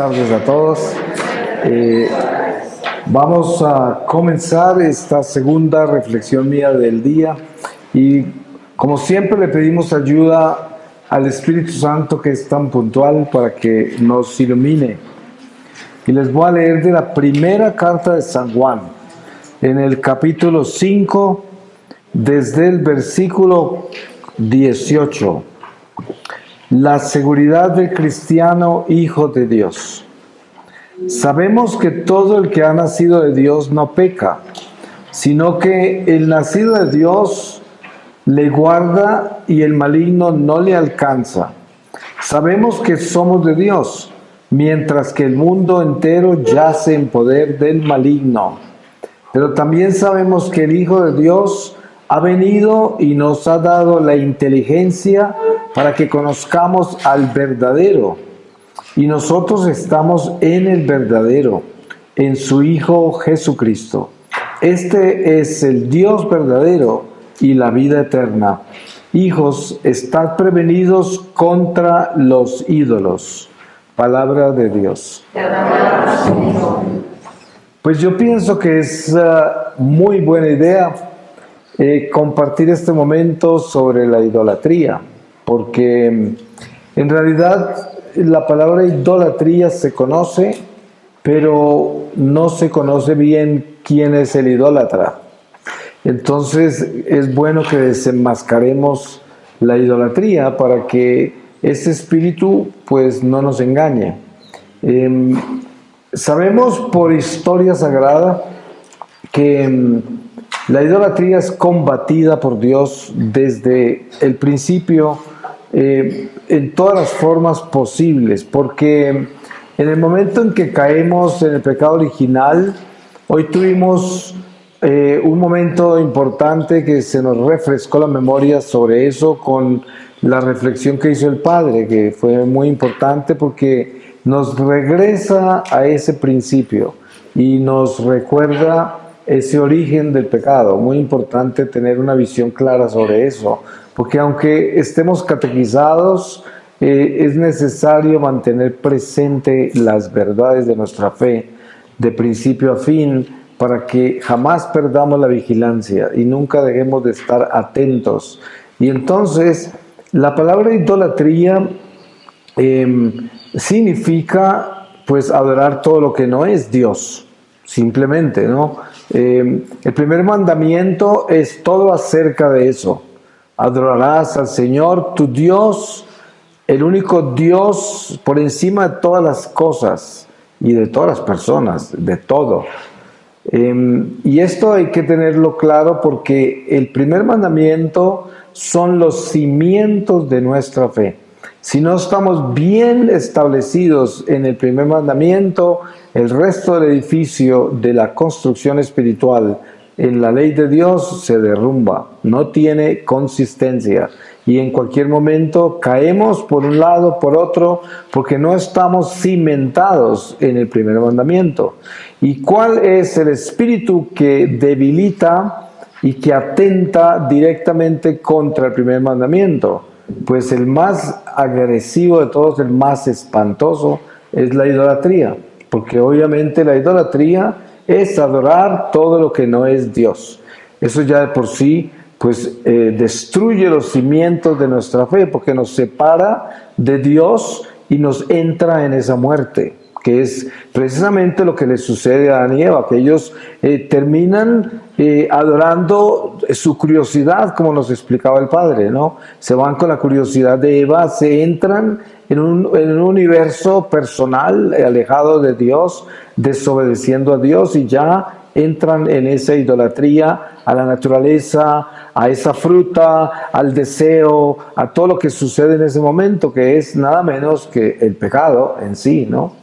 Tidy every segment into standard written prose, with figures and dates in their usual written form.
tardes a todos. Vamos a comenzar esta segunda reflexión mía del día y como siempre le pedimos ayuda al Espíritu Santo, que es tan puntual, para que nos ilumine. Y les voy a leer de la primera carta de San Juan, en el capítulo 5, desde el versículo 18. La seguridad del cristiano hijo de Dios. Sabemos que todo el que ha nacido de Dios no peca, sino que el nacido de Dios le guarda y el maligno no le alcanza. Sabemos que somos de Dios, mientras que el mundo entero yace en poder del maligno. Pero también sabemos que el Hijo de Dios ha venido y nos ha dado la inteligencia para que conozcamos al verdadero. Y nosotros estamos en el verdadero, en su Hijo Jesucristo. Este es el Dios verdadero y la vida eterna. Hijos, estad prevenidos contra los ídolos. Palabra de Dios. Pues yo pienso que es muy buena idea compartir este momento sobre la idolatría, porque en realidad la palabra idolatría se conoce, pero no se conoce bien quién es el idólatra. Entonces es bueno que desenmascaremos la idolatría para que ese espíritu pues no nos engañe. Sabemos por historia sagrada que la idolatría es combatida por Dios desde el principio en todas las formas posibles, porque en el momento en que caemos en el pecado original, hoy tuvimos un momento importante que se nos refrescó la memoria sobre eso con la reflexión que hizo el Padre, que fue muy importante porque nos regresa a ese principio y nos recuerda ese origen del pecado. Muy importante tener una visión clara sobre eso, porque aunque estemos catequizados, es necesario mantener presente las verdades de nuestra fe, de principio a fin, para que jamás perdamos la vigilancia y nunca dejemos de estar atentos. Y entonces, la palabra idolatría significa, pues, adorar todo lo que no es Dios, simplemente, ¿no? El primer mandamiento es todo acerca de eso. Adorarás al Señor, tu Dios, el único Dios por encima de todas las cosas y de todas las personas, de todo. Y esto hay que tenerlo claro porque el primer mandamiento son los cimientos de nuestra fe. Si no estamos bien establecidos en el primer mandamiento, el resto del edificio de la construcción espiritual en la ley de Dios se derrumba, no tiene consistencia y en cualquier momento caemos por un lado, por otro, porque no estamos cimentados en el primer mandamiento. ¿Y cuál es el espíritu que debilita y que atenta directamente contra el primer mandamiento? Pues el más agresivo de todos, el más espantoso, es la idolatría, porque obviamente la idolatría es adorar todo lo que no es Dios. Eso ya de por sí pues destruye los cimientos de nuestra fe, porque nos separa de Dios y nos entra en esa muerte, que es precisamente lo que les sucede a Adán y Eva, que ellos terminan adorando su curiosidad, como nos explicaba el Padre, ¿no? Se van con la curiosidad de Eva, se entran en un universo personal, alejado de Dios, desobedeciendo a Dios, y ya entran en esa idolatría a la naturaleza, a esa fruta, al deseo, a todo lo que sucede en ese momento, que es nada menos que el pecado en sí, ¿no?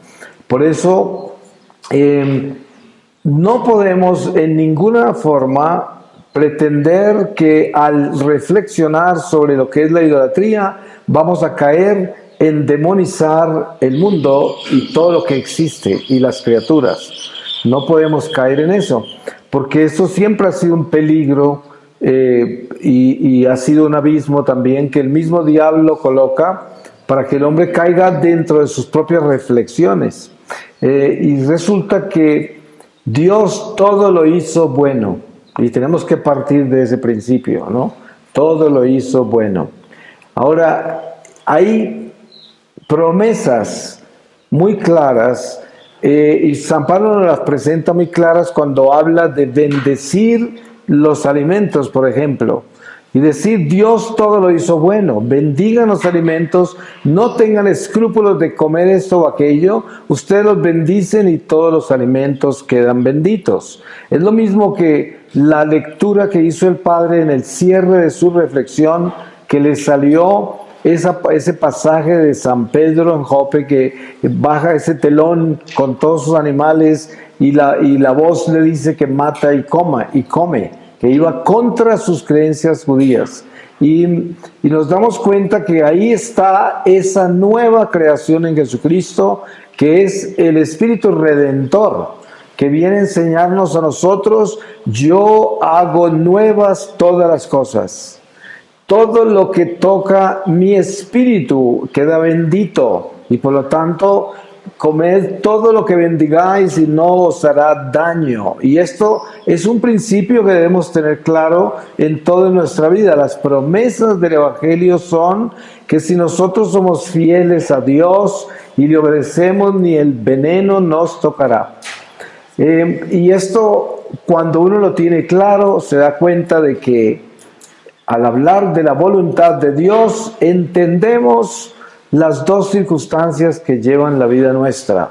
Por eso no podemos en ninguna forma pretender que al reflexionar sobre lo que es la idolatría vamos a caer en demonizar el mundo y todo lo que existe y las criaturas. No podemos caer en eso, porque eso siempre ha sido un peligro y ha sido un abismo también que el mismo diablo coloca para que el hombre caiga dentro de sus propias reflexiones. Y resulta que Dios todo lo hizo bueno. Y tenemos que partir de ese principio, ¿no? Todo lo hizo bueno. Ahora, hay promesas muy claras, y San Pablo nos las presenta muy claras cuando habla de bendecir los alimentos, por ejemplo. Y decir, Dios todo lo hizo bueno, bendigan los alimentos, no tengan escrúpulos de comer esto o aquello, ustedes los bendicen y todos los alimentos quedan benditos. Es lo mismo que la lectura que hizo el Padre en el cierre de su reflexión, que le salió ese pasaje de San Pedro en Jope, que baja ese telón con todos sus animales y la voz le dice que mata y come, que iba contra sus creencias judías. Y nos damos cuenta que ahí está esa nueva creación en Jesucristo, que es el Espíritu Redentor, que viene a enseñarnos a nosotros: yo hago nuevas todas las cosas. Todo lo que toca mi espíritu queda bendito, y por lo tanto, comed todo lo que bendigáis y no os hará daño. Y esto es un principio que debemos tener claro en toda nuestra vida. Las promesas del Evangelio son que si nosotros somos fieles a Dios y le obedecemos, ni el veneno nos tocará. Y esto, cuando uno lo tiene claro, se da cuenta de que al hablar de la voluntad de Dios, entendemos las dos circunstancias que llevan la vida nuestra.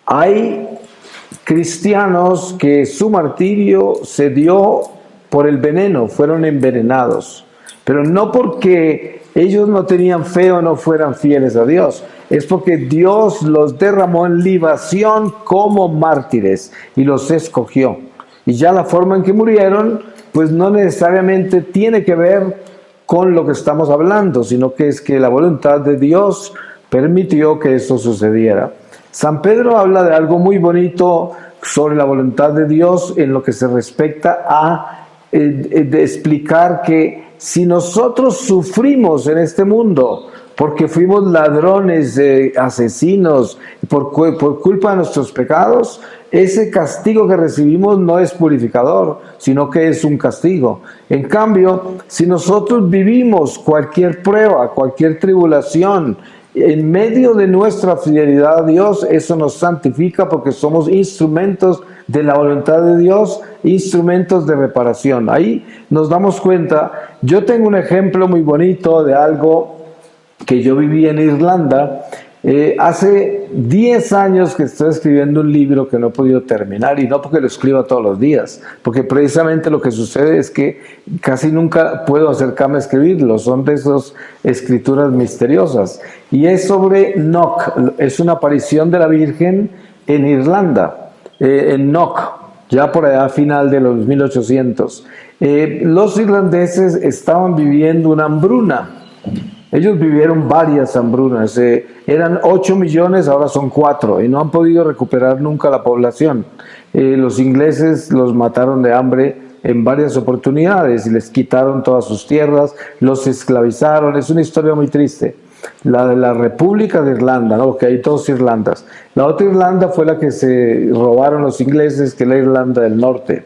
Hay cristianos que su martirio se dio por el veneno, fueron envenenados, pero no porque ellos no tenían fe o no fueran fieles a Dios, es porque Dios los derramó en libación como mártires y los escogió. Y ya la forma en que murieron, pues no necesariamente tiene que ver con lo que estamos hablando, sino que es que la voluntad de Dios permitió que eso sucediera. San Pedro habla de algo muy bonito sobre la voluntad de Dios en lo que se respecta a de explicar que si nosotros sufrimos en este mundo porque fuimos ladrones, asesinos, por culpa de nuestros pecados, ese castigo que recibimos no es purificador, sino que es un castigo. En cambio, si nosotros vivimos cualquier prueba, cualquier tribulación, en medio de nuestra fidelidad a Dios, eso nos santifica porque somos instrumentos de la voluntad de Dios, instrumentos de reparación. Ahí nos damos cuenta. Yo tengo un ejemplo muy bonito de algo que yo viví en Irlanda. Hace 10 años que estoy escribiendo un libro que no he podido terminar, y no porque lo escriba todos los días, porque precisamente lo que sucede es que casi nunca puedo acercarme a escribirlo, son de esas escrituras misteriosas, y es sobre Knock, es una aparición de la Virgen en Irlanda, en Knock, ya por allá a final de los 1800. Los irlandeses estaban viviendo una hambruna. Ellos vivieron varias hambrunas, eran 8 millones, ahora son 4, y no han podido recuperar nunca la población. Los ingleses los mataron de hambre en varias oportunidades y les quitaron todas sus tierras, los esclavizaron. Es una historia muy triste. La de la República de Irlanda, ¿no? Porque hay dos Irlandas. La otra Irlanda fue la que se robaron los ingleses, que es la Irlanda del Norte.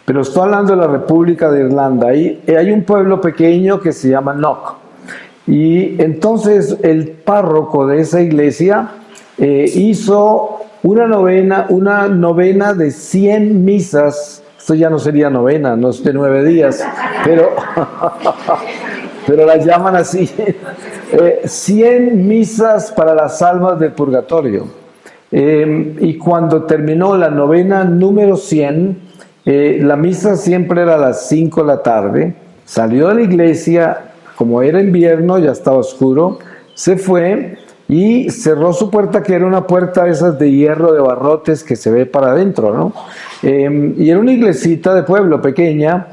Pero estoy hablando de la República de Irlanda. Ahí hay un pueblo pequeño que se llama Knock. Y entonces el párroco de esa iglesia hizo una novena de 100 misas. Esto ya no sería novena, no es de 9 días, pero la llaman así. 100 misas para las almas del purgatorio. Y cuando terminó la novena número 100, la misa siempre era a las 5 de la tarde, salió de la iglesia. Como era invierno, ya estaba oscuro, se fue y cerró su puerta, que era una puerta de esas de hierro, de barrotes, que se ve para adentro, ¿no? Y era una iglesita de pueblo pequeña,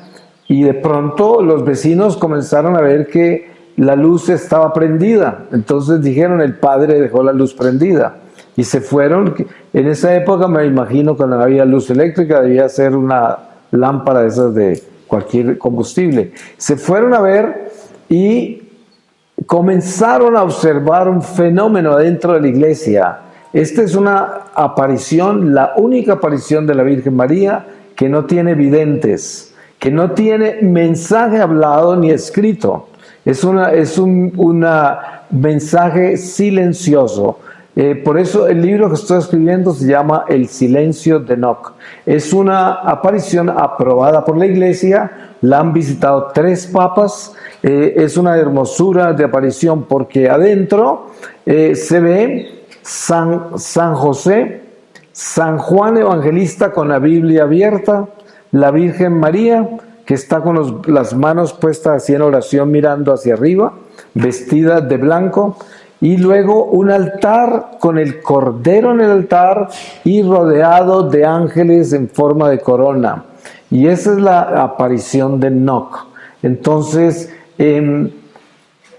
y de pronto los vecinos comenzaron a ver que la luz estaba prendida. Entonces dijeron, el padre dejó la luz prendida. Y se fueron. En esa época, me imagino, cuando no había luz eléctrica, debía ser una lámpara de esas de cualquier combustible. Se fueron a ver y comenzaron a observar un fenómeno dentro de la iglesia. Esta es una aparición, la única aparición de la Virgen María que no tiene videntes, que no tiene mensaje hablado ni escrito. Es un mensaje silencioso. Por eso el libro que estoy escribiendo se llama El silencio de Enoc. Es una aparición aprobada por la Iglesia, la han visitado 3 papas, es una hermosura de aparición porque adentro se ve San José, San Juan Evangelista con la Biblia abierta, la Virgen María que está con las manos puestas así en oración mirando hacia arriba, vestida de blanco, y luego un altar con el Cordero en el altar y rodeado de ángeles en forma de corona. Y esa es la aparición de Enoc. Entonces,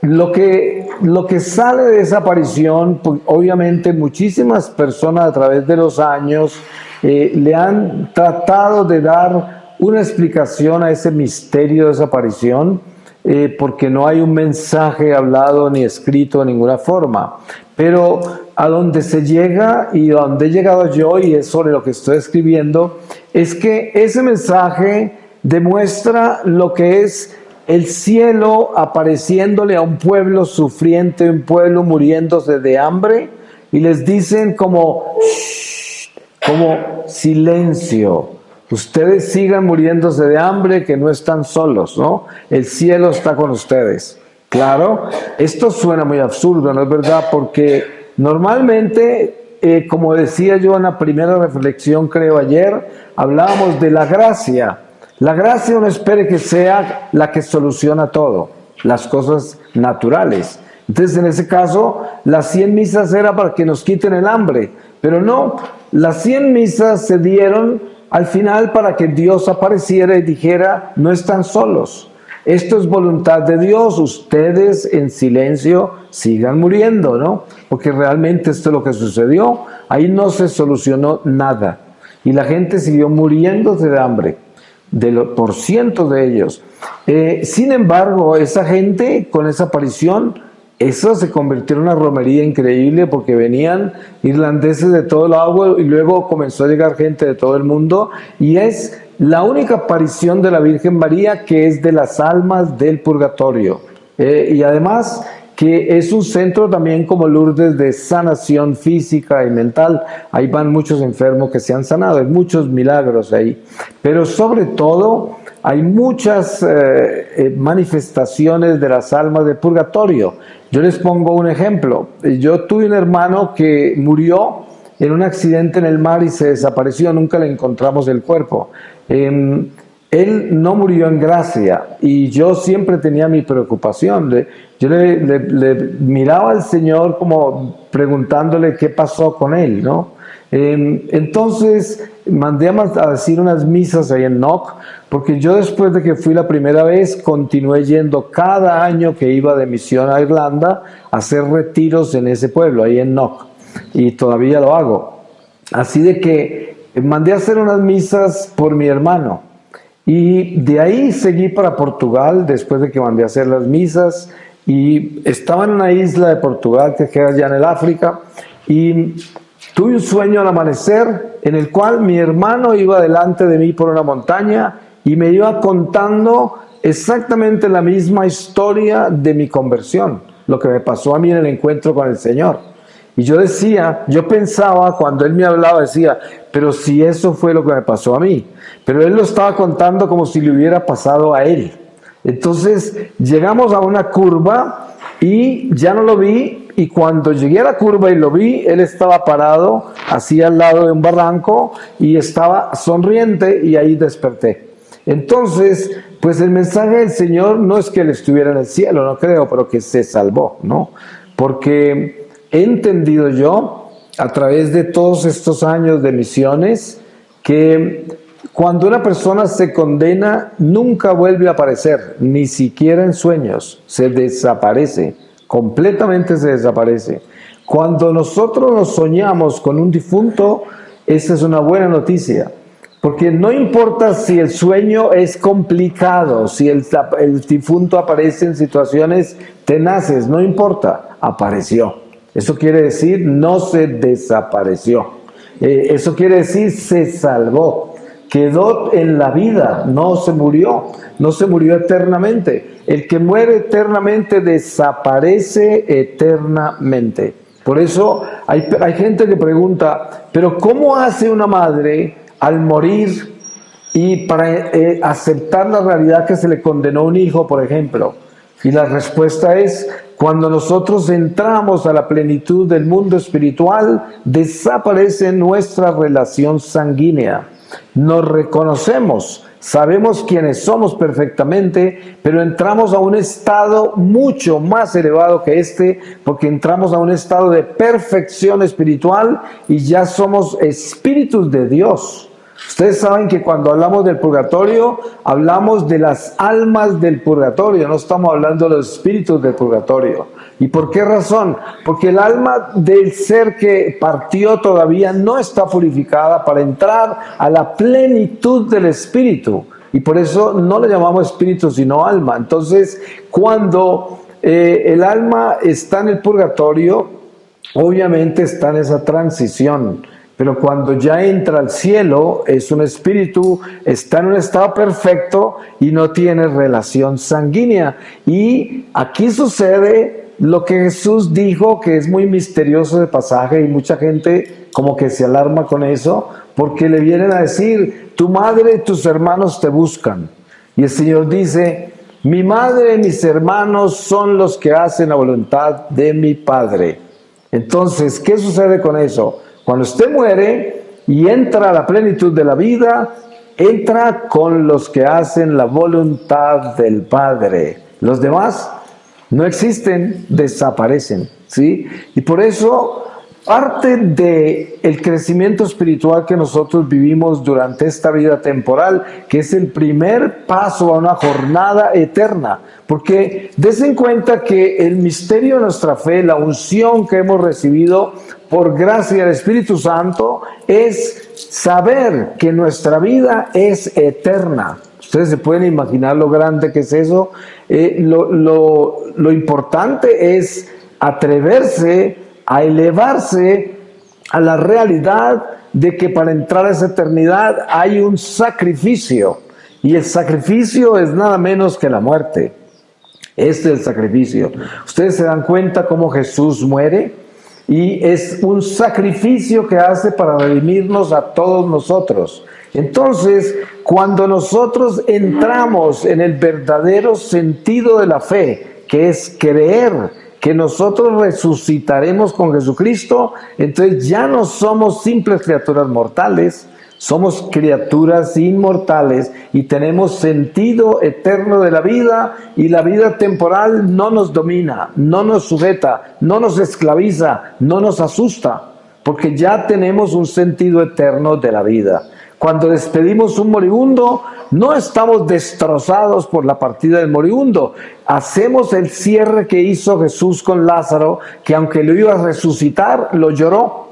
lo que sale de esa aparición, pues, obviamente muchísimas personas a través de los años le han tratado de dar una explicación a ese misterio de esa aparición, porque no hay un mensaje hablado ni escrito de ninguna forma. Pero a donde se llega y a donde he llegado yo, y es sobre lo que estoy escribiendo, es que ese mensaje demuestra lo que es el cielo apareciéndole a un pueblo sufriente, un pueblo muriéndose de hambre, y les dicen como silencio. Ustedes sigan muriéndose de hambre, que no están solos, ¿no? El cielo está con ustedes. Claro, esto suena muy absurdo, ¿no es verdad? Porque normalmente, como decía yo en la primera reflexión, creo ayer, hablábamos de la gracia. La gracia uno espera que sea la que soluciona todo, las cosas naturales. Entonces, en ese caso, las 100 misas era para que nos quiten el hambre, pero no, las 100 misas se dieron al final para que Dios apareciera y dijera, no están solos, esto es voluntad de Dios, ustedes en silencio sigan muriendo, ¿no? Porque realmente esto es lo que sucedió, ahí no se solucionó nada, y la gente siguió muriéndose de hambre, por cientos de ellos. Sin embargo, esa gente con esa aparición, eso se convirtió en una romería increíble porque venían irlandeses de todo lado y luego comenzó a llegar gente de todo el mundo, y es la única aparición de la Virgen María que es de las almas del purgatorio, y además que es un centro también como Lourdes de sanación física y mental. Ahí van muchos enfermos que se han sanado, hay muchos milagros ahí, pero sobre todo hay muchas manifestaciones de las almas del purgatorio. Yo les pongo un ejemplo. Yo tuve un hermano que murió en un accidente en el mar y se desapareció, nunca le encontramos el cuerpo. Él no murió en gracia y yo siempre tenía mi preocupación. Yo le miraba al Señor como preguntándole qué pasó con él, ¿no? Entonces mandé a decir unas misas ahí en Enoc, porque yo después de que fui la primera vez continué yendo cada año que iba de misión a Irlanda a hacer retiros en ese pueblo, ahí en Enoc, y todavía lo hago. Así de que mandé a hacer unas misas por mi hermano, y de ahí seguí para Portugal después de que mandé a hacer las misas, y estaba en una isla de Portugal que queda allá en el África, y tuve un sueño al amanecer en el cual mi hermano iba delante de mí por una montaña y me iba contando exactamente la misma historia de mi conversión, lo que me pasó a mí en el encuentro con el Señor. Y yo pensaba, cuando él me hablaba, decía, pero si eso fue lo que me pasó a mí. Pero él lo estaba contando como si le hubiera pasado a él. Entonces llegamos a una curva y ya no lo vi, y cuando llegué a la curva y lo vi, él estaba parado así al lado de un barranco y estaba sonriente, y ahí desperté. Entonces, pues el mensaje del Señor no es que él estuviera en el cielo, no creo, pero que se salvó, ¿no? Porque he entendido yo, a través de todos estos años de misiones, que cuando una persona se condena, nunca vuelve a aparecer, ni siquiera en sueños, se desaparece, completamente se desaparece. Cuando nosotros nos soñamos con un difunto, esa es una buena noticia, porque no importa si el sueño es complicado, si el difunto aparece en situaciones tenaces, no importa, apareció. Eso quiere decir no se desapareció. Eso quiere decir se salvó. Quedó en la vida, no se murió eternamente. El que muere eternamente desaparece eternamente. Por eso hay gente que pregunta, pero ¿cómo hace una madre al morir y para aceptar la realidad que se le condenó un hijo, por ejemplo? Y la respuesta es, cuando nosotros entramos a la plenitud del mundo espiritual, desaparece nuestra relación sanguínea. Nos reconocemos, sabemos quiénes somos perfectamente, pero entramos a un estado mucho más elevado que este, porque entramos a un estado de perfección espiritual y ya somos espíritus de Dios. Ustedes saben que cuando hablamos del purgatorio, hablamos de las almas del purgatorio, no estamos hablando de los espíritus del purgatorio. ¿Y por qué razón? Porque el alma del ser que partió todavía no está purificada para entrar a la plenitud del espíritu. Y por eso no le llamamos espíritu, sino alma. Entonces, cuando el alma está en el purgatorio, obviamente está en esa transición. Pero cuando ya entra al cielo, es un espíritu, está en un estado perfecto y no tiene relación sanguínea. Y aquí sucede lo que Jesús dijo, que es muy misterioso de pasaje y mucha gente como que se alarma con eso, porque le vienen a decir, tu madre y tus hermanos te buscan. Y el Señor dice, mi madre y mis hermanos son los que hacen la voluntad de mi Padre. Entonces, ¿qué sucede con eso? Cuando usted muere y entra a la plenitud de la vida, entra con los que hacen la voluntad del Padre. Los demás no existen, desaparecen, ¿sí? Y por eso parte del crecimiento espiritual que nosotros vivimos durante esta vida temporal, que es el primer paso a una jornada eterna, porque des en cuenta que el misterio de nuestra fe, la unción que hemos recibido por gracia del Espíritu Santo, es saber que nuestra vida es eterna. Ustedes se pueden imaginar lo grande que es eso. Lo importante es atreverse a elevarse a la realidad de que para entrar a esa eternidad hay un sacrificio, y el sacrificio es nada menos que la muerte. Este es el sacrificio. Ustedes se dan cuenta cómo Jesús muere, y es un sacrificio que hace para redimirnos a todos nosotros. Entonces, cuando nosotros entramos en el verdadero sentido de la fe, que es creer que nosotros resucitaremos con Jesucristo, entonces ya no somos simples criaturas mortales, somos criaturas inmortales y tenemos sentido eterno de la vida, y la vida temporal no nos domina, no nos sujeta, no nos esclaviza, no nos asusta, porque ya tenemos un sentido eterno de la vida. Cuando despedimos un moribundo, no estamos destrozados por la partida del moribundo. Hacemos el cierre que hizo Jesús con Lázaro, que aunque lo iba a resucitar, lo lloró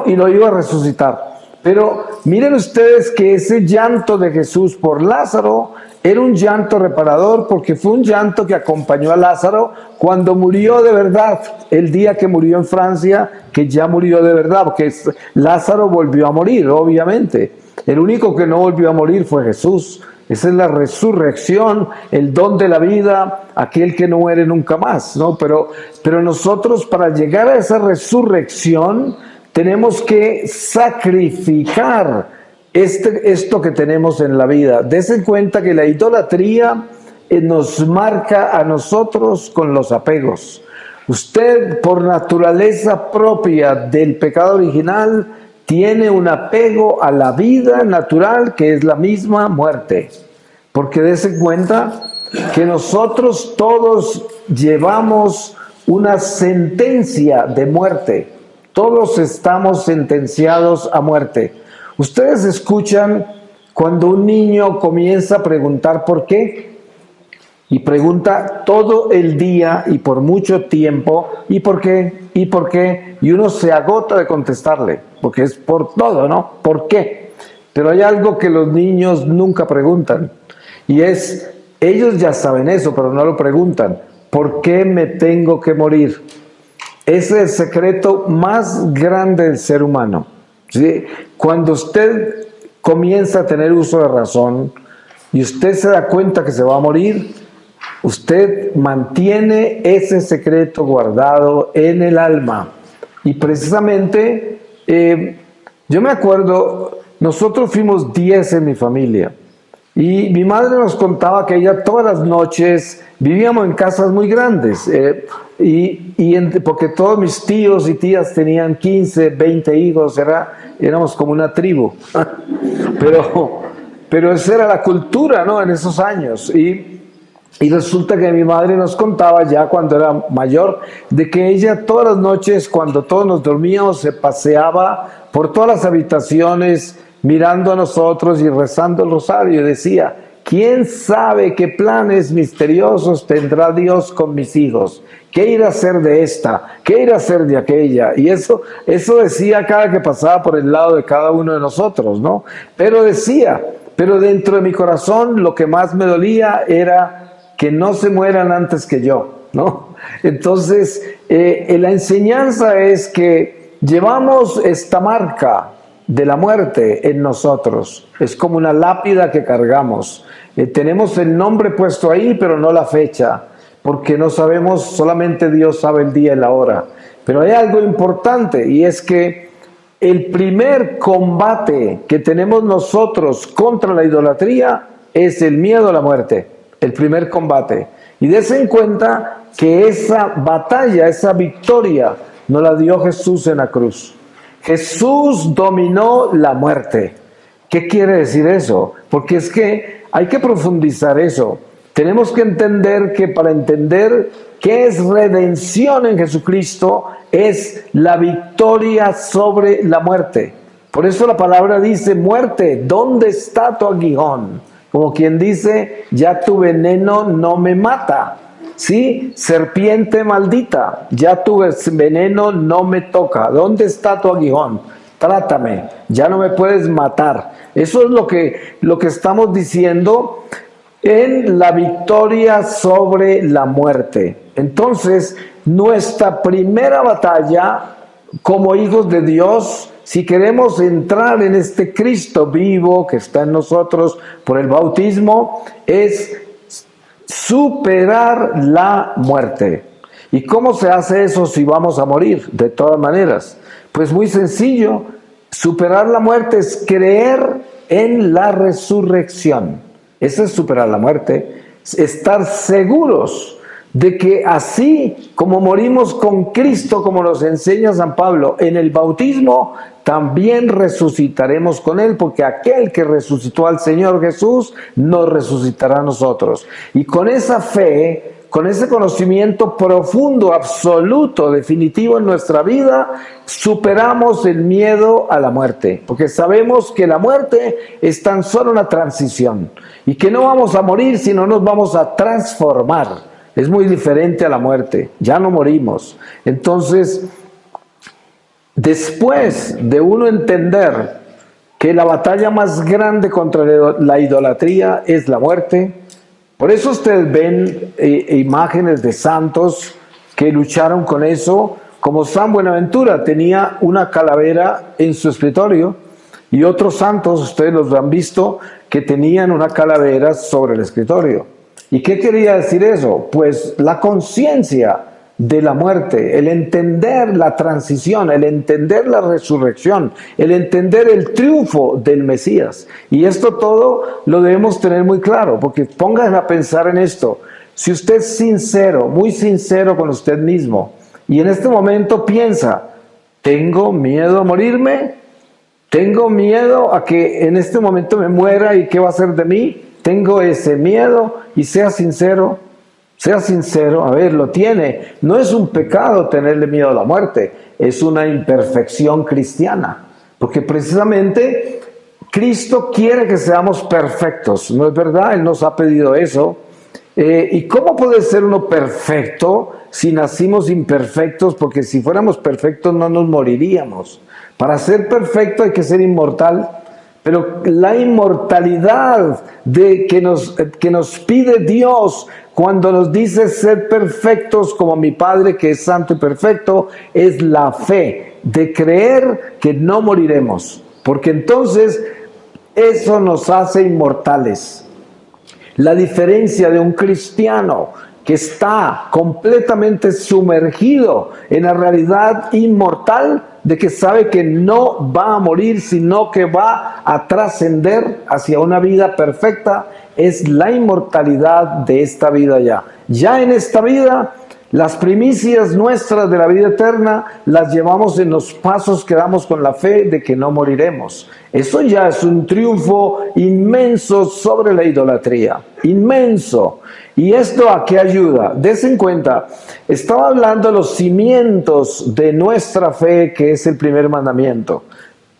y lo iba a resucitar. Pero miren ustedes que ese llanto de Jesús por Lázaro era un llanto reparador, porque fue un llanto que acompañó a Lázaro cuando murió de verdad, el día que murió en Francia, que ya murió de verdad, porque Lázaro volvió a morir, obviamente. El único que no volvió a morir fue Jesús. Esa es la resurrección, el don de la vida, aquel que no muere nunca más, ¿no? Pero nosotros, para llegar a esa resurrección, tenemos que sacrificar esto que tenemos en la vida. Dese cuenta que la idolatría nos marca a nosotros con los apegos. Usted, por naturaleza propia del pecado original, tiene un apego a la vida natural, que es la misma muerte. Porque dese cuenta que nosotros todos llevamos una sentencia de muerte. Todos estamos sentenciados a muerte. Ustedes escuchan cuando un niño comienza a preguntar por qué, y pregunta todo el día y por mucho tiempo, ¿y por qué? ¿Y por qué? Y uno se agota de contestarle, porque es por todo, ¿no? ¿Por qué? Pero hay algo que los niños nunca preguntan, y es, ellos ya saben eso, pero no lo preguntan, ¿por qué me tengo que morir? es el secreto más grande del ser humano. ¿Sí? Cuando usted comienza a tener uso de razón y usted se da cuenta que se va a morir, usted mantiene ese secreto guardado en el alma. Y precisamente, yo me acuerdo, nosotros fuimos 10 en mi familia. Y mi madre nos contaba que ella todas las noches vivíamos en casas muy grandes, porque todos mis tíos y tías tenían 15, 20 hijos, éramos como una tribu. Pero esa era la cultura, ¿no? En esos años. Y resulta que mi madre nos contaba ya cuando era mayor, de que ella todas las noches, cuando todos nos dormíamos, se paseaba por todas las habitaciones, mirando a nosotros y rezando el rosario, y decía: ¿quién sabe qué planes misteriosos tendrá Dios con mis hijos? ¿Qué irá a hacer de esta? ¿Qué irá a hacer de aquella? Y eso decía cada que pasaba por el lado de cada uno de nosotros, ¿no? Pero dentro de mi corazón lo que más me dolía era que no se mueran antes que yo, ¿no? Entonces, la enseñanza es que llevamos esta marca de la muerte en nosotros. Es como una lápida que cargamos. Tenemos el nombre puesto ahí, pero no la fecha, porque no sabemos, solamente Dios sabe el día y la hora. Pero hay algo importante, y es que el primer combate que tenemos nosotros contra la idolatría es el miedo a la muerte. El primer combate. Y dense en cuenta que esa batalla, esa victoria, nos la dio Jesús en la cruz. Jesús dominó la muerte. ¿Qué quiere decir eso? Porque es que hay que profundizar eso. Tenemos que entender que para entender qué es redención en Jesucristo, es la victoria sobre la muerte. Por eso la palabra dice: muerte, ¿dónde está tu aguijón? Como quien dice: ya tu veneno no me mata. ¿Sí? Serpiente maldita, ya tu veneno no me toca. ¿Dónde está tu aguijón? Trátame, ya no me puedes matar. Eso es lo que estamos diciendo en la victoria sobre la muerte. Entonces, nuestra primera batalla como hijos de Dios, si queremos entrar en este Cristo vivo que está en nosotros por el bautismo, es superar la muerte. ¿Y cómo se hace eso si vamos a morir? De todas maneras, pues muy sencillo. Superar la muerte es creer en la resurrección. Eso es superar la muerte. Estar seguros de que así como morimos con Cristo, como nos enseña San Pablo en el bautismo, también resucitaremos con Él, porque aquel que resucitó al Señor Jesús nos resucitará a nosotros. Y con esa fe, con ese conocimiento profundo, absoluto, definitivo en nuestra vida, superamos el miedo a la muerte, porque sabemos que la muerte es tan solo una transición y que no vamos a morir, sino nos vamos a transformar. Es muy diferente a la muerte, ya no morimos. Entonces, después de uno entender que la batalla más grande contra la idolatría es la muerte, por eso ustedes ven imágenes de santos que lucharon con eso, como San Buenaventura tenía una calavera en su escritorio, y otros santos, ustedes los han visto, que tenían una calavera sobre el escritorio. ¿Y qué quería decir eso? Pues la conciencia de la muerte, el entender la transición, el entender la resurrección, el entender el triunfo del Mesías. Y esto todo lo debemos tener muy claro, porque pónganse a pensar en esto. Si usted es sincero, muy sincero con usted mismo, y en este momento piensa: ¿tengo miedo a morirme? ¿Tengo miedo a que en este momento me muera y qué va a ser de mí? Tengo ese miedo, y sea sincero, a ver, lo tiene. No es un pecado tenerle miedo a la muerte, es una imperfección cristiana, porque precisamente Cristo quiere que seamos perfectos, ¿no es verdad? Él nos ha pedido eso. ¿Y cómo puede ser uno perfecto si nacimos imperfectos? Porque si fuéramos perfectos no nos moriríamos. Para ser perfecto hay que ser inmortal. Pero la inmortalidad que nos pide Dios cuando nos dice ser perfectos como mi Padre que es santo y perfecto, es la fe de creer que no moriremos, porque entonces eso nos hace inmortales. La diferencia de un cristiano que está completamente sumergido en la realidad inmortal de que sabe que no va a morir, sino que va a trascender hacia una vida perfecta, es la inmortalidad de esta vida ya. Ya en esta vida, las primicias nuestras de la vida eterna las llevamos en los pasos que damos con la fe de que no moriremos. Eso ya es un triunfo inmenso sobre la idolatría, inmenso. ¿Y esto a qué ayuda? Des en cuenta, estaba hablando de los cimientos de nuestra fe, que es el primer mandamiento.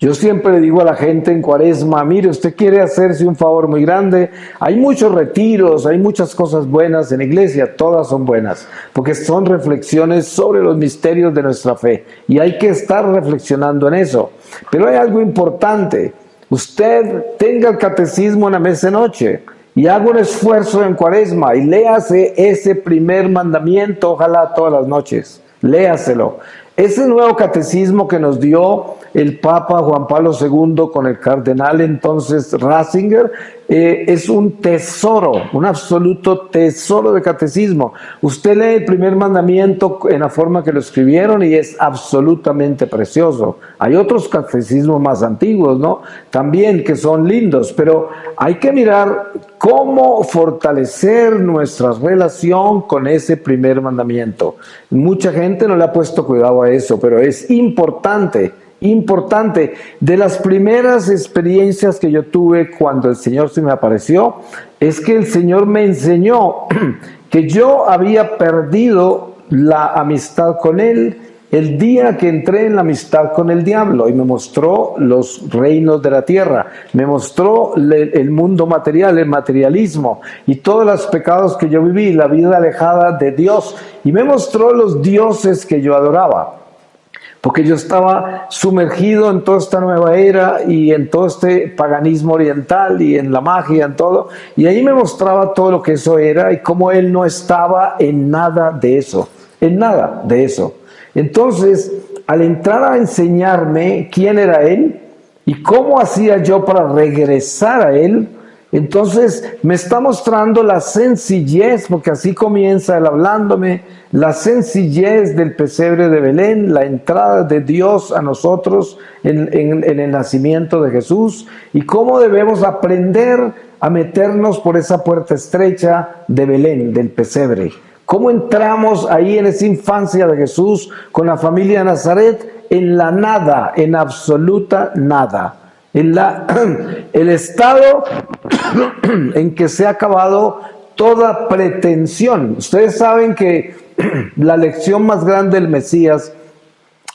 Yo siempre le digo a la gente en Cuaresma, mire, usted quiere hacerse un favor muy grande, hay muchos retiros, hay muchas cosas buenas en la iglesia, todas son buenas, porque son reflexiones sobre los misterios de nuestra fe, y hay que estar reflexionando en eso. Pero hay algo importante, usted tenga el catecismo en la mesa de noche, y haga un esfuerzo en Cuaresma, y léase ese primer mandamiento, ojalá todas las noches, léaselo. Ese nuevo catecismo que nos dio el Papa Juan Pablo II con el cardenal entonces Ratzinger, es un tesoro, un absoluto tesoro de catecismo. Usted lee el primer mandamiento en la forma que lo escribieron y es absolutamente precioso. Hay otros catecismos más antiguos, ¿no? También que son lindos, pero hay que mirar cómo fortalecer nuestra relación con ese primer mandamiento. Mucha gente no le ha puesto cuidado a eso, pero es importante. Importante, de las primeras experiencias que yo tuve cuando el Señor se me apareció, es que el Señor me enseñó que yo había perdido la amistad con Él el día que entré en la amistad con el diablo, y me mostró los reinos de la tierra, me mostró el mundo material, el materialismo y todos los pecados que yo viví, la vida alejada de Dios, y me mostró los dioses que yo adoraba. Porque yo estaba sumergido en toda esta nueva era y en todo este paganismo oriental y en la magia, en todo. Y ahí me mostraba todo lo que eso era y cómo él no estaba en nada de eso, en nada de eso. Entonces, al entrar a enseñarme quién era él y cómo hacía yo para regresar a él, entonces me está mostrando la sencillez, porque así comienza él hablándome, la sencillez del pesebre de Belén, la entrada de Dios a nosotros en el nacimiento de Jesús, y cómo debemos aprender a meternos por esa puerta estrecha de Belén, del pesebre. Cómo entramos ahí en esa infancia de Jesús con la familia de Nazaret en la nada, en absoluta nada. El estado en que se ha acabado toda pretensión. Ustedes saben que la lección más grande del Mesías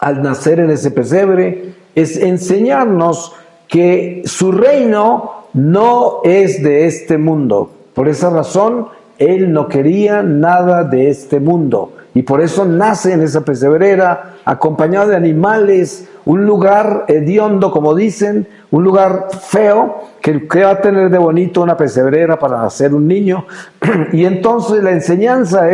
al nacer en ese pesebre es enseñarnos que su reino no es de este mundo. Por esa razón, él no quería nada de este mundo. Y por eso nace en esa pesebrera, acompañado de animales, un lugar hediondo, como dicen, un lugar feo, que va a tener de bonito una pesebrera para nacer un niño. Y entonces la enseñanza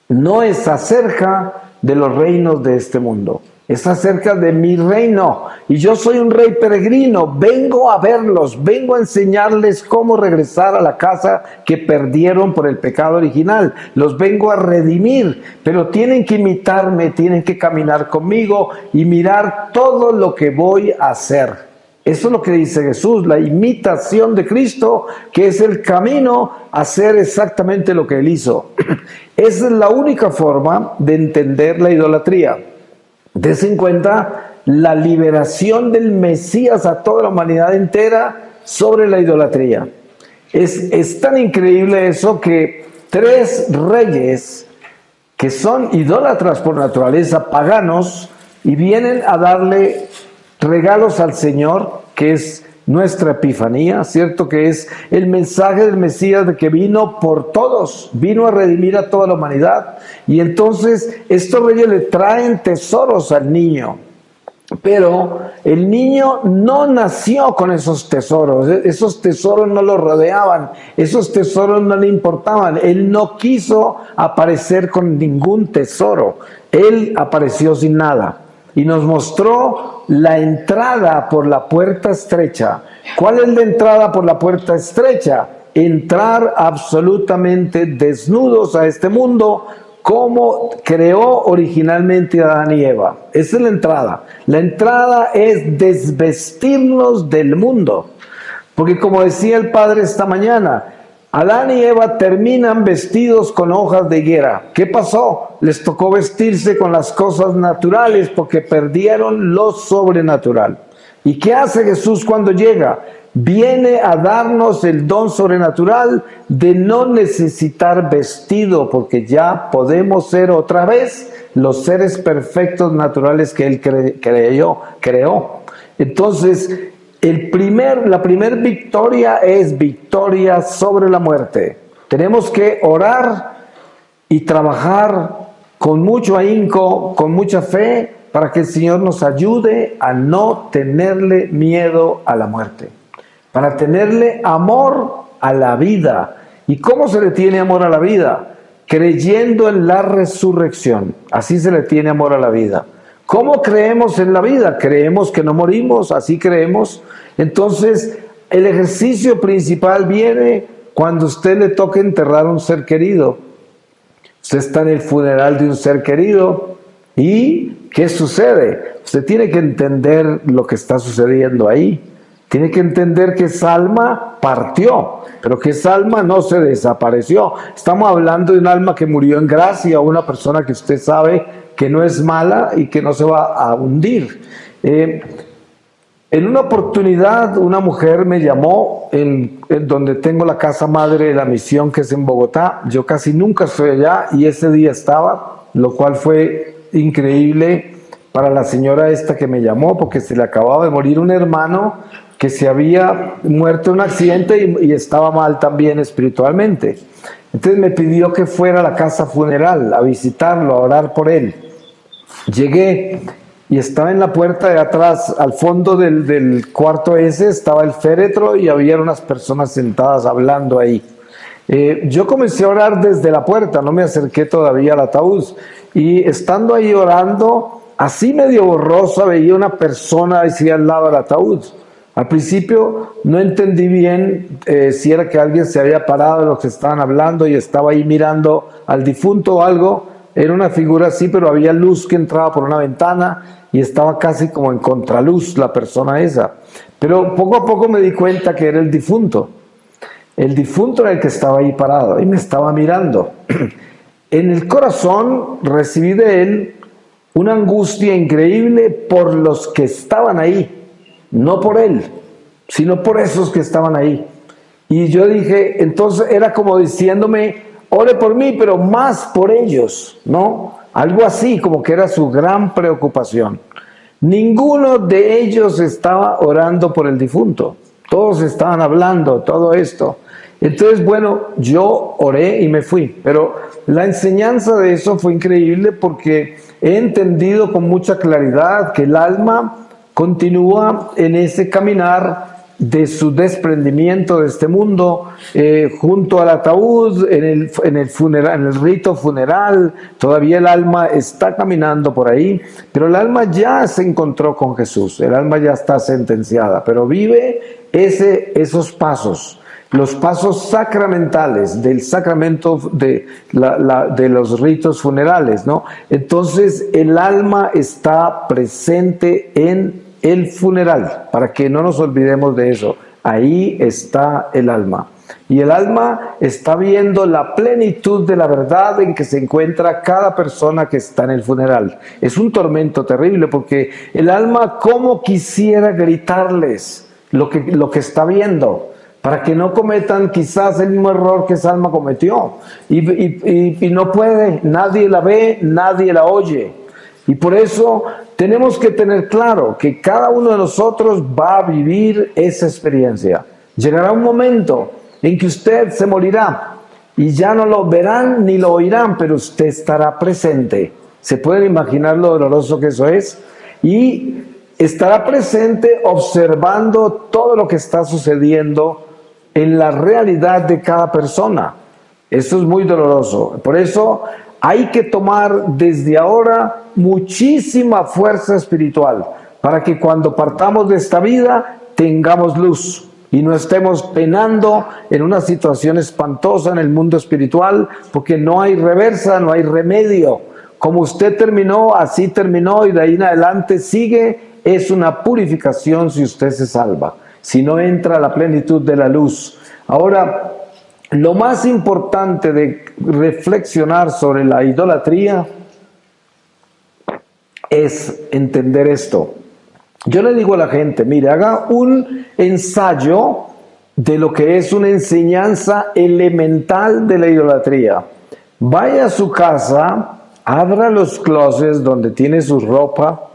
no es acerca de los reinos de este mundo, es acerca de mi reino. Y yo soy un rey peregrino, vengo a verlos, vengo a enseñarles cómo regresar a la casa que perdieron por el pecado original. Los vengo a redimir, pero tienen que imitarme, tienen que caminar conmigo y mirar todo lo que voy a hacer. Eso es lo que dice Jesús, la imitación de Cristo, que es el camino a hacer exactamente lo que Él hizo. Esa es la única forma de entender la idolatría. Des en cuenta la liberación del Mesías a toda la humanidad entera sobre la idolatría. Es tan increíble eso que 3 reyes que son idólatras por naturaleza, paganos, y vienen a darle regalos al Señor, que es nuestra epifanía, ¿cierto? Que es el mensaje del Mesías de que vino por todos, vino a redimir a toda la humanidad. Y entonces estos reyes le traen tesoros al niño. Pero el niño no nació con esos tesoros no lo rodeaban, esos tesoros no le importaban, él no quiso aparecer con ningún tesoro, él apareció sin nada y nos mostró la entrada por la puerta estrecha. ¿Cuál es la entrada por la puerta estrecha? Entrar absolutamente desnudos a este mundo, como creó originalmente a Adán y Eva. Esa es la entrada. La entrada es desvestirnos del mundo. Porque como decía el Padre esta mañana, Adán y Eva terminan vestidos con hojas de higuera. ¿Qué pasó? Les tocó vestirse con las cosas naturales porque perdieron lo sobrenatural. ¿Y qué hace Jesús cuando llega? Viene a darnos el don sobrenatural de no necesitar vestido, porque ya podemos ser otra vez los seres perfectos naturales que Él creó. Entonces, la primer victoria es victoria sobre la muerte. Tenemos que orar y trabajar con mucho ahínco, con mucha fe, para que el Señor nos ayude a no tenerle miedo a la muerte, para tenerle amor a la vida. ¿Y cómo se le tiene amor a la vida? Creyendo en la resurrección. Así se le tiene amor a la vida. ¿Cómo creemos en la vida? Creemos que no morimos, así creemos. Entonces, el ejercicio principal viene cuando usted le toque enterrar a un ser querido. Usted está en el funeral de un ser querido y ¿qué sucede? Usted tiene que entender lo que está sucediendo ahí. Tiene que entender que esa alma partió, pero que esa alma no se desapareció. Estamos hablando de un alma que murió en gracia, una persona que usted sabe que no es mala y que no se va a hundir. En una oportunidad, una mujer me llamó en donde tengo la casa madre de la misión, que es en Bogotá. Yo casi nunca estoy allá y ese día estaba, lo cual fue increíble para la señora esta que me llamó, porque se le acababa de morir un hermano que se había muerto en un accidente y estaba mal también espiritualmente. Entonces me pidió que fuera a la casa funeral a visitarlo, a orar por él. Llegué y estaba en la puerta de atrás, al fondo del cuarto ese, estaba el féretro y había unas personas sentadas hablando ahí. Yo comencé a orar desde la puerta, no me acerqué todavía al ataúd. Y estando ahí orando, así medio borrosa, veía una persona así al lado del ataúd. Al principio no entendí bien si era que alguien se había parado de los que estaban hablando y estaba ahí mirando al difunto o algo. Era una figura así, pero había luz que entraba por una ventana y estaba casi como en contraluz la persona esa. Pero poco a poco me di cuenta que era el difunto. El difunto era el que estaba ahí parado y me estaba mirando. En el corazón recibí de él una angustia increíble por los que estaban ahí. No por él, sino por esos que estaban ahí. Y yo dije, entonces era como diciéndome, ore por mí, pero más por ellos, ¿no? Algo así, como que era su gran preocupación. Ninguno de ellos estaba orando por el difunto. Todos estaban hablando, todo esto. Entonces, bueno, yo oré y me fui. Pero la enseñanza de eso fue increíble porque he entendido con mucha claridad que el alma continúa en ese caminar de su desprendimiento de este mundo, junto al ataúd, en el funeral, en el rito funeral. Todavía el alma está caminando por ahí, pero el alma ya se encontró con Jesús, el alma ya está sentenciada, pero vive esos pasos, los pasos sacramentales del sacramento de los ritos funerales, ¿no? Entonces el alma está presente en el funeral, para que no nos olvidemos de eso. Ahí está el alma. Y el alma está viendo la plenitud de la verdad en que se encuentra cada persona que está en el funeral. Es un tormento terrible porque el alma, como quisiera gritarles lo que está viendo, para que no cometan quizás el mismo error que esa alma cometió. Y no puede, nadie la ve, nadie la oye. Y por eso tenemos que tener claro que cada uno de nosotros va a vivir esa experiencia. Llegará un momento en que usted se morirá y ya no lo verán ni lo oirán, pero usted estará presente. ¿Se pueden imaginar lo doloroso que eso es? Y estará presente observando todo lo que está sucediendo en la realidad de cada persona. Eso es muy doloroso. Por eso hay que tomar desde ahora muchísima fuerza espiritual para que cuando partamos de esta vida tengamos luz y no estemos penando en una situación espantosa en el mundo espiritual, porque no hay reversa, no hay remedio. Como usted terminó, así terminó, y de ahí en adelante sigue. Es una purificación si usted se salva, si no entra a la plenitud de la luz. Ahora, lo más importante de reflexionar sobre la idolatría es entender esto. Yo le digo a la gente, mire, haga un ensayo de lo que es una enseñanza elemental de la idolatría. Vaya a su casa, abra los closets donde tiene su ropa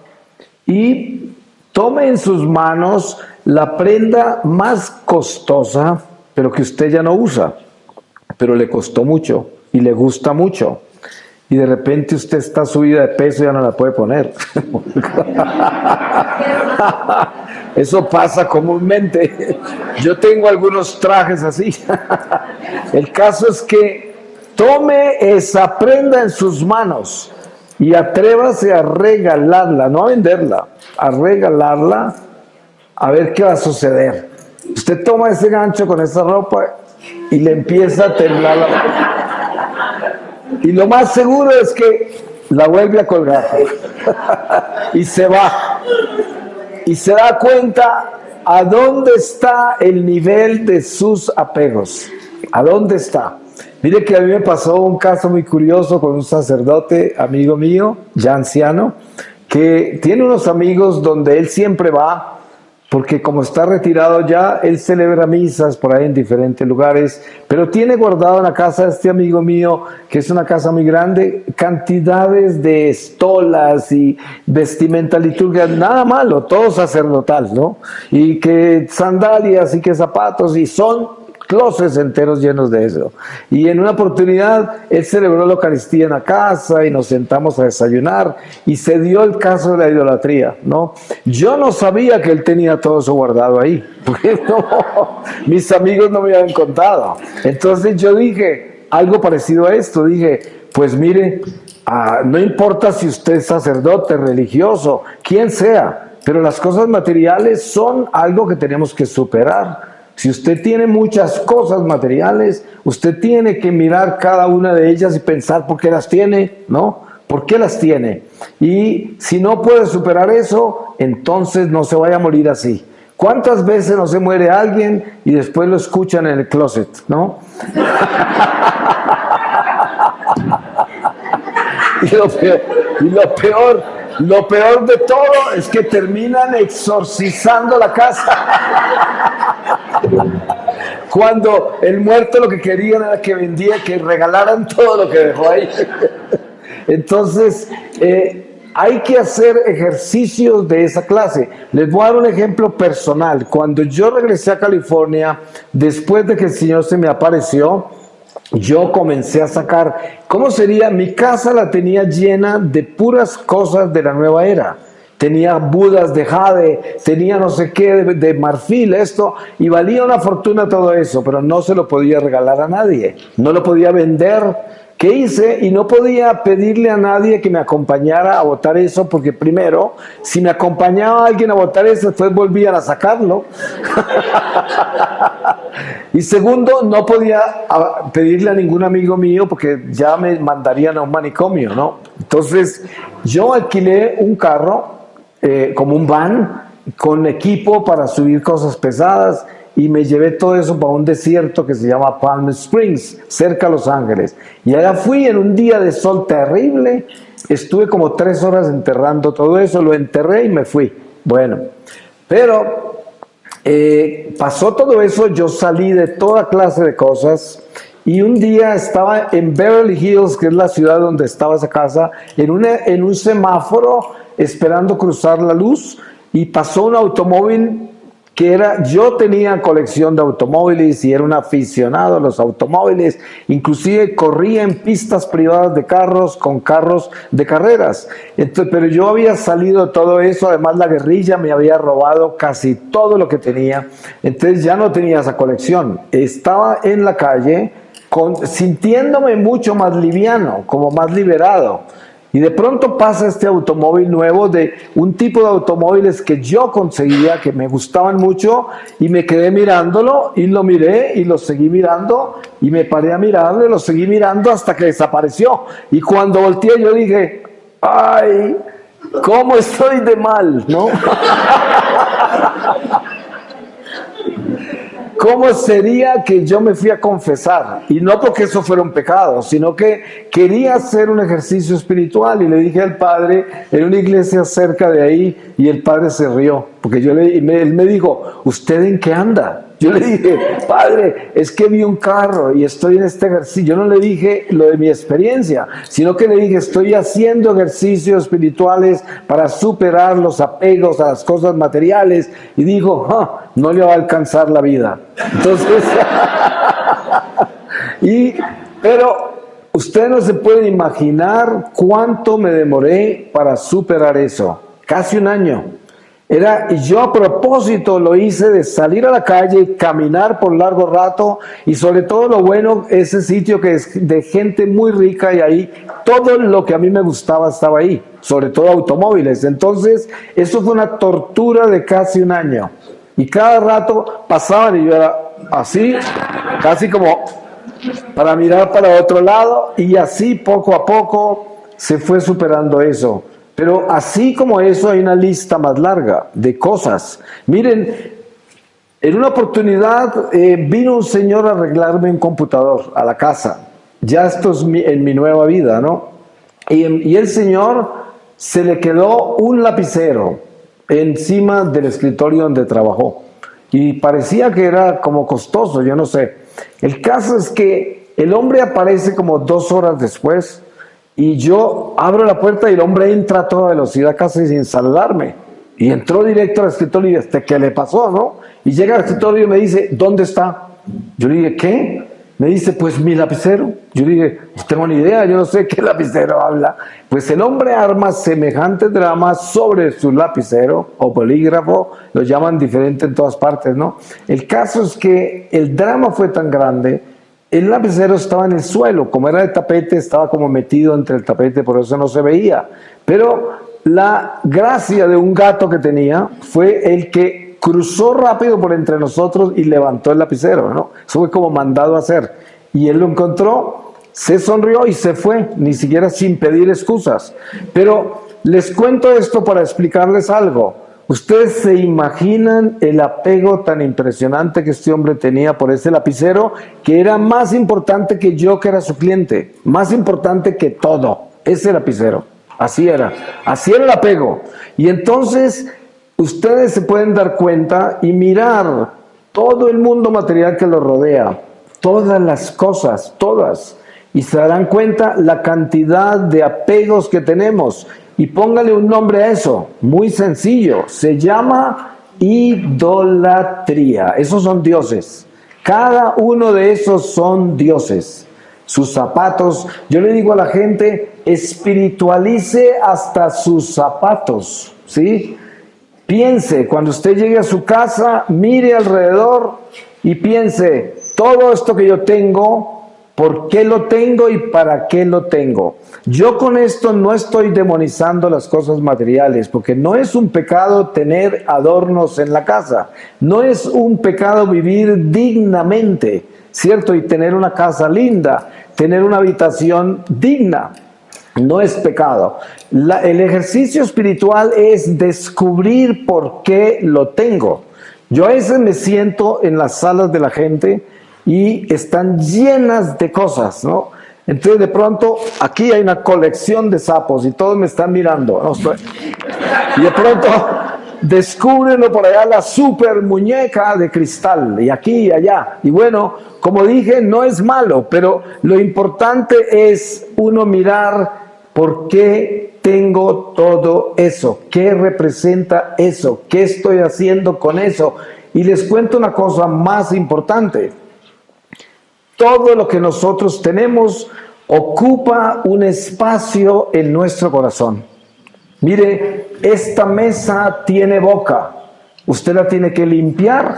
y tome en sus manos la prenda más costosa, pero que usted ya no usa, pero le costó mucho y le gusta mucho. Y de repente usted está subida de peso y ya no la puede poner. Eso pasa comúnmente. Yo tengo algunos trajes así. El caso es que tome esa prenda en sus manos y atrévase a regalarla, no a venderla, a regalarla, a ver qué va a suceder. Usted toma ese gancho con esa ropa y le empieza a temblar la ropa. Y lo más seguro es que la vuelve a colgar y se va. Y se da cuenta a dónde está el nivel de sus apegos. ¿A dónde está? Mire que a mí me pasó un caso muy curioso con un sacerdote, amigo mío, ya anciano, que tiene unos amigos donde él siempre va, porque como está retirado ya, él celebra misas por ahí en diferentes lugares, pero tiene guardado en la casa de este amigo mío, que es una casa muy grande, cantidades de estolas y vestimenta litúrgica, nada malo, todo sacerdotal, ¿no? Y que sandalias y que zapatos, y son closets enteros llenos de eso. Y en una oportunidad él celebró la Eucaristía en la casa y nos sentamos a desayunar y se dio el caso de la idolatría, ¿no? Yo no sabía que él tenía todo eso guardado ahí, porque no, mis amigos no me habían contado. Entonces yo dije algo parecido a esto, dije, pues mire, no importa si usted es sacerdote, religioso, quien sea, pero las cosas materiales son algo que tenemos que superar. Si usted tiene muchas cosas materiales, usted tiene que mirar cada una de ellas y pensar por qué las tiene, ¿no? ¿Por qué las tiene? Y si no puede superar eso, entonces no se vaya a morir así. ¿Cuántas veces no se muere alguien y después lo escuchan en el closet, ¿no? Y lo peor de todo es que terminan exorcizando la casa. Cuando el muerto lo que querían era que vendía, que regalaran todo lo que dejó ahí. Entonces, hay que hacer ejercicios de esa clase. Les voy a dar un ejemplo personal. Cuando yo regresé a California, después de que el Señor se me apareció, yo comencé a sacar, ¿cómo sería? Mi casa la tenía llena de puras cosas de la nueva era. Tenía budas de jade, tenía no sé qué de marfil, esto, y valía una fortuna todo eso, pero no se lo podía regalar a nadie, no lo podía vender. ¿Qué hice? Y no podía pedirle a nadie que me acompañara a botar eso, porque primero, si me acompañaba alguien a botar eso, después volvían a sacarlo. Y segundo, no podía pedirle a ningún amigo mío, porque ya me mandarían a un manicomio, ¿no? Entonces, yo alquilé un carro, como un van, con equipo para subir cosas pesadas, y me llevé todo eso para un desierto que se llama Palm Springs, cerca de Los Ángeles. Y allá fui en un día de sol terrible, estuve como 3 horas enterrando todo eso, lo enterré y me fui. Bueno, pero pasó todo eso, yo salí de toda clase de cosas, y un día estaba en Beverly Hills, que es la ciudad donde estaba esa casa, en un semáforo esperando cruzar la luz, y pasó un automóvil que era, yo tenía colección de automóviles y era un aficionado a los automóviles, inclusive corría en pistas privadas de carros con carros de carreras. Entonces, pero yo había salido de todo eso, además la guerrilla me había robado casi todo lo que tenía, entonces ya no tenía esa colección. Estaba en la calle sintiéndome mucho más liviano, como más liberado. Y de pronto pasa este automóvil nuevo, de un tipo de automóviles que yo conseguía, que me gustaban mucho, y me quedé mirándolo, y lo miré, y lo seguí mirando, y me paré a mirarlo, y lo seguí mirando hasta que desapareció. Y cuando volteé yo dije, ¡ay! ¿Cómo estoy de mal? ¿No? ¿Cómo sería que yo me fui a confesar? Y no porque eso fuera un pecado, sino que quería hacer un ejercicio espiritual y le dije al padre en una iglesia cerca de ahí, y el padre se rió, porque él me dijo, ¿usted en qué anda? Yo le dije, padre, es que vi un carro y estoy en este ejercicio. Yo no le dije lo de mi experiencia, sino que le dije, estoy haciendo ejercicios espirituales para superar los apegos a las cosas materiales. Y dijo, no le va a alcanzar la vida. Entonces, pero ustedes no se pueden imaginar cuánto me demoré para superar eso. Casi un año. Y yo a propósito lo hice de salir a la calle, caminar por largo rato, y sobre todo lo bueno, ese sitio que es de gente muy rica, y ahí todo lo que a mí me gustaba estaba ahí, sobre todo automóviles. Entonces eso fue una tortura de casi un año, y cada rato pasaban y yo era así, casi como para mirar para otro lado, y así poco a poco se fue superando eso. Pero así como eso hay una lista más larga de cosas. Miren, en una oportunidad vino un señor a arreglarme un computador a la casa. Ya esto es en mi nueva vida, ¿no? Y el señor se le quedó un lapicero encima del escritorio donde trabajó. Y parecía que era como costoso, yo no sé. El caso es que el hombre aparece como 2 horas después. Y yo abro la puerta y el hombre entra a toda velocidad casi sin saludarme. Y entró directo al escritorio y ¿qué le pasó, no? Y llega al escritorio y me dice, ¿dónde está? Yo le dije, ¿qué? Me dice, pues mi lapicero. Yo le dije, no tengo ni idea, yo no sé qué lapicero habla. Pues el hombre arma semejante drama sobre su lapicero o bolígrafo, lo llaman diferente en todas partes, ¿no? El caso es que el drama fue tan grande. El lapicero estaba en el suelo, como era de tapete, estaba como metido entre el tapete, por eso no se veía. Pero la gracia de un gato que tenía fue el que cruzó rápido por entre nosotros y levantó el lapicero, ¿no? Eso fue como mandado a hacer. Y él lo encontró, se sonrió y se fue, ni siquiera sin pedir excusas. Pero les cuento esto para explicarles algo. ¿Ustedes se imaginan el apego tan impresionante que este hombre tenía por ese lapicero, que era más importante que yo, que era su cliente? Más importante que todo, ese lapicero. Así era el apego. Y entonces ustedes se pueden dar cuenta y mirar todo el mundo material que los rodea, todas las cosas, todas, y se darán cuenta la cantidad de apegos que tenemos. Y póngale un nombre a eso, muy sencillo, se llama idolatría. Esos son dioses, cada uno de esos son dioses. Sus zapatos, yo le digo a la gente, espiritualice hasta sus zapatos, ¿sí? Piense, cuando usted llegue a su casa, mire alrededor y piense, todo esto que yo tengo, ¿por qué lo tengo y para qué lo tengo? Yo con esto no estoy demonizando las cosas materiales, porque no es un pecado tener adornos en la casa, no es un pecado vivir dignamente, ¿cierto? Y tener una casa linda, tener una habitación digna, no es pecado. El ejercicio espiritual es descubrir por qué lo tengo. Yo a veces me siento en las salas de la gente y están llenas de cosas, ¿no? Entonces de pronto aquí hay una colección de sapos y todos me están mirando, ¿no? Y de pronto descubren por allá la super muñeca de cristal, y aquí y allá. Y bueno, como dije, no es malo, pero lo importante es uno mirar por qué tengo todo eso, qué representa eso, qué estoy haciendo con eso. Y les cuento una cosa más importante. Todo lo que nosotros tenemos ocupa un espacio en nuestro corazón. Mire, esta mesa tiene boca. Usted la tiene que limpiar,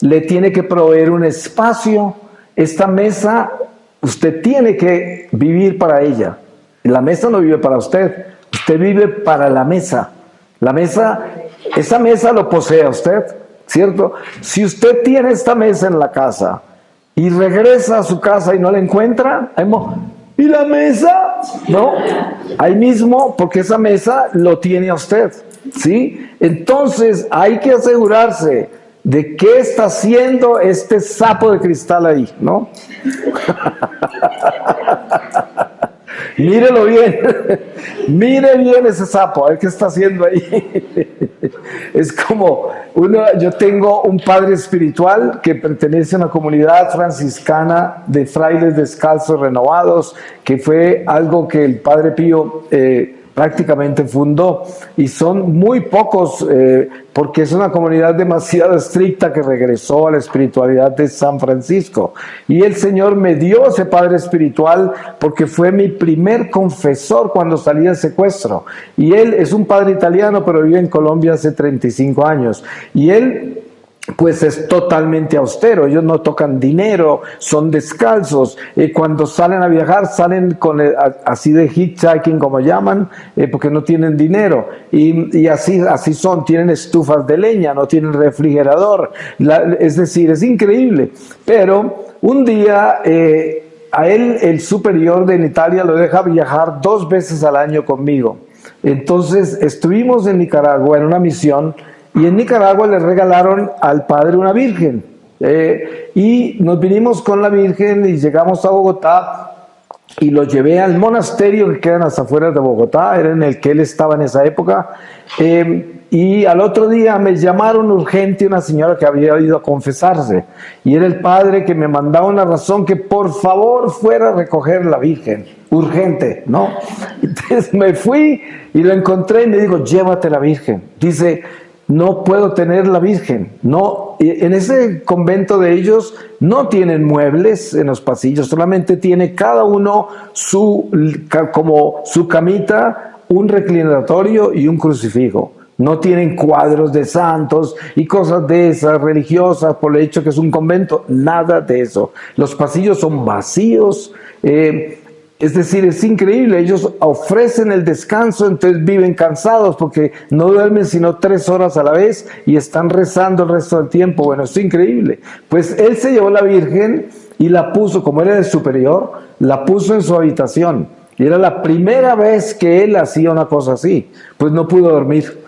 le tiene que proveer un espacio. Esta mesa, usted tiene que vivir para ella. La mesa no vive para usted, usted vive para la mesa. La mesa, esa mesa lo posee a usted, ¿cierto? Si usted tiene esta mesa en la casa y regresa a su casa y no la encuentra, ¿y la mesa? No, ahí mismo, porque esa mesa lo tiene a usted, ¿sí? Entonces hay que asegurarse de qué está haciendo este sapo de cristal ahí, ¿no? Mírelo bien, mire bien ese sapo, a ver qué está haciendo ahí. Es como, yo tengo un padre espiritual que pertenece a una comunidad franciscana de frailes descalzos renovados, que fue algo que el Padre Pío prácticamente fundó, y son muy pocos, porque es una comunidad demasiado estricta que regresó a la espiritualidad de San Francisco. Y el Señor me dio ese padre espiritual porque fue mi primer confesor cuando salí del secuestro. Y él es un padre italiano, pero vive en Colombia hace 35 años. Y él, pues, es totalmente austero. Ellos no tocan dinero, son descalzos. Cuando salen a viajar, salen con así de hitchhiking, como llaman, porque no tienen dinero. Y así son, tienen estufas de leña, no tienen refrigerador. Es decir, es increíble. Pero un día a él, el superior de Italia, lo deja viajar 2 veces al año conmigo. Entonces estuvimos en Nicaragua en una misión, y en Nicaragua le regalaron al padre una virgen, y nos vinimos con la virgen y llegamos a Bogotá y lo llevé al monasterio que queda en las afueras de Bogotá, era en el que él estaba en esa época, y al otro día me llamaron urgente una señora que había ido a confesarse, y era el padre que me mandaba una razón que por favor fuera a recoger la virgen, urgente, ¿no? Entonces me fui y lo encontré y me dijo, llévate la virgen. Dice, no puedo tener la virgen. No, en ese convento de ellos no tienen muebles en los pasillos, solamente tiene cada uno como su camita, un reclinatorio y un crucifijo. No tienen cuadros de santos y cosas de esas religiosas por el hecho que es un convento, nada de eso. Los pasillos son vacíos, es decir, es increíble, ellos ofrecen el descanso, entonces viven cansados porque no duermen sino 3 horas a la vez y están rezando el resto del tiempo. Bueno, es increíble. Pues él se llevó la Virgen y la puso, como era el superior, la puso en su habitación. Y era la primera vez que él hacía una cosa así. Pues no pudo dormir.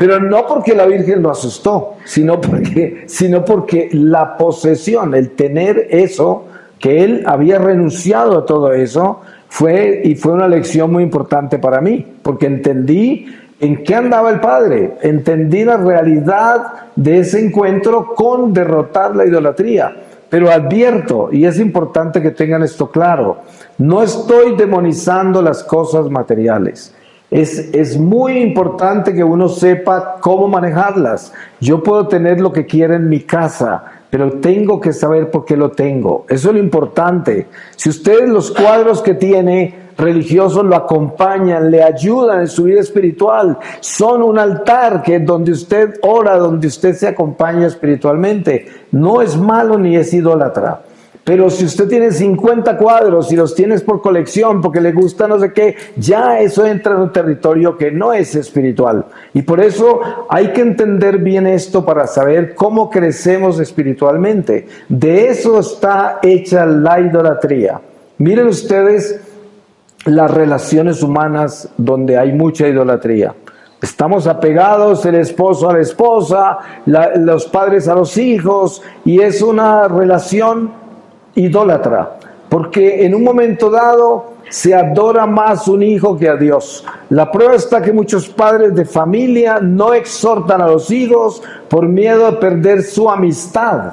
Pero no porque la Virgen lo asustó, sino porque la posesión, el tener eso, que él había renunciado a todo eso, fue una lección muy importante para mí, porque entendí en qué andaba el Padre, entendí la realidad de ese encuentro con derrotar la idolatría. Pero advierto, y es importante que tengan esto claro, no estoy demonizando las cosas materiales. Es muy importante que uno sepa cómo manejarlas. Yo puedo tener lo que quiera en mi casa, pero tengo que saber por qué lo tengo. Eso es lo importante. Si ustedes los cuadros que tiene religiosos lo acompañan, le ayudan en su vida espiritual, son un altar que donde usted ora, donde usted se acompaña espiritualmente, no es malo ni es idólatra. Pero si usted tiene 50 cuadros y los tienes por colección porque le gusta no sé qué, ya eso entra en un territorio que no es espiritual. Y por eso hay que entender bien esto para saber cómo crecemos espiritualmente. De eso está hecha la idolatría. Miren ustedes las relaciones humanas donde hay mucha idolatría. Estamos apegados el esposo a la esposa, los padres a los hijos, y es una relación idólatra, porque en un momento dado se adora más un hijo que a Dios. La prueba está que muchos padres de familia no exhortan a los hijos por miedo a perder su amistad,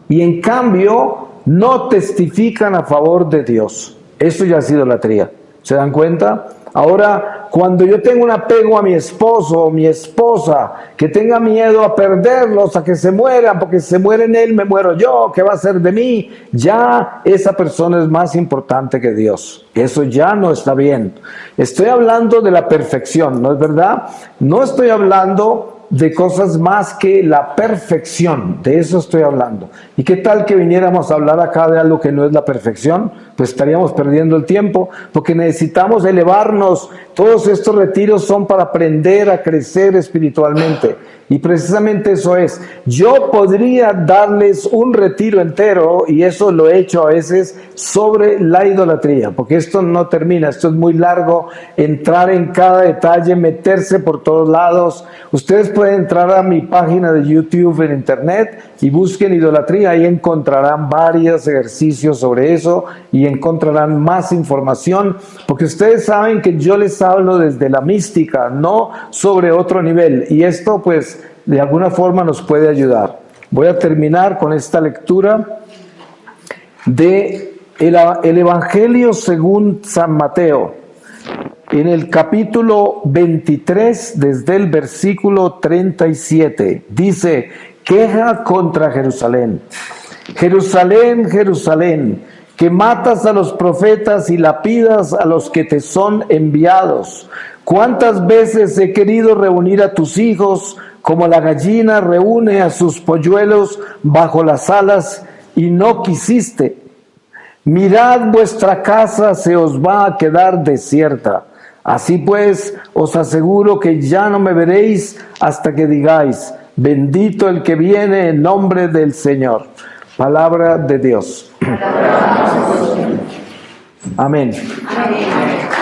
y en cambio no testifican a favor de Dios. Eso ya es idolatría. ¿Se dan cuenta? Ahora, cuando yo tengo un apego a mi esposo o mi esposa, que tenga miedo a perderlos, a que se mueran, porque si se mueren él, me muero yo, ¿qué va a ser de mí? Ya esa persona es más importante que Dios. Eso ya no está bien. Estoy hablando de la perfección, ¿no es verdad? No estoy hablando de cosas más que la perfección, de eso estoy hablando. ¿Y qué tal que viniéramos a hablar acá de algo que no es la perfección? Pues estaríamos perdiendo el tiempo, porque necesitamos elevarnos. Todos estos retiros son para aprender a crecer espiritualmente. Y precisamente eso es. Yo podría darles un retiro entero, y eso lo he hecho a veces, sobre la idolatría, porque esto no termina, esto es muy largo, entrar en cada detalle, meterse por todos lados. Ustedes pueden entrar a mi página de YouTube en internet y busquen idolatría, ahí encontrarán varios ejercicios sobre eso y encontrarán más información, porque ustedes saben que yo les hablo desde la mística, no sobre otro nivel, y esto pues de alguna forma nos puede ayudar. Voy a terminar con esta lectura de el Evangelio según San Mateo, en el capítulo 23, desde el versículo 37, dice: queja contra Jerusalén. Jerusalén, Jerusalén, que matas a los profetas y lapidas a los que te son enviados. ¿Cuántas veces he querido reunir a tus hijos como la gallina reúne a sus polluelos bajo las alas y no quisiste? Mirad, vuestra casa se os va a quedar desierta. Así pues, os aseguro que ya no me veréis hasta que digáis: bendito el que viene en nombre del Señor. Palabra de Dios. Amén. Amén.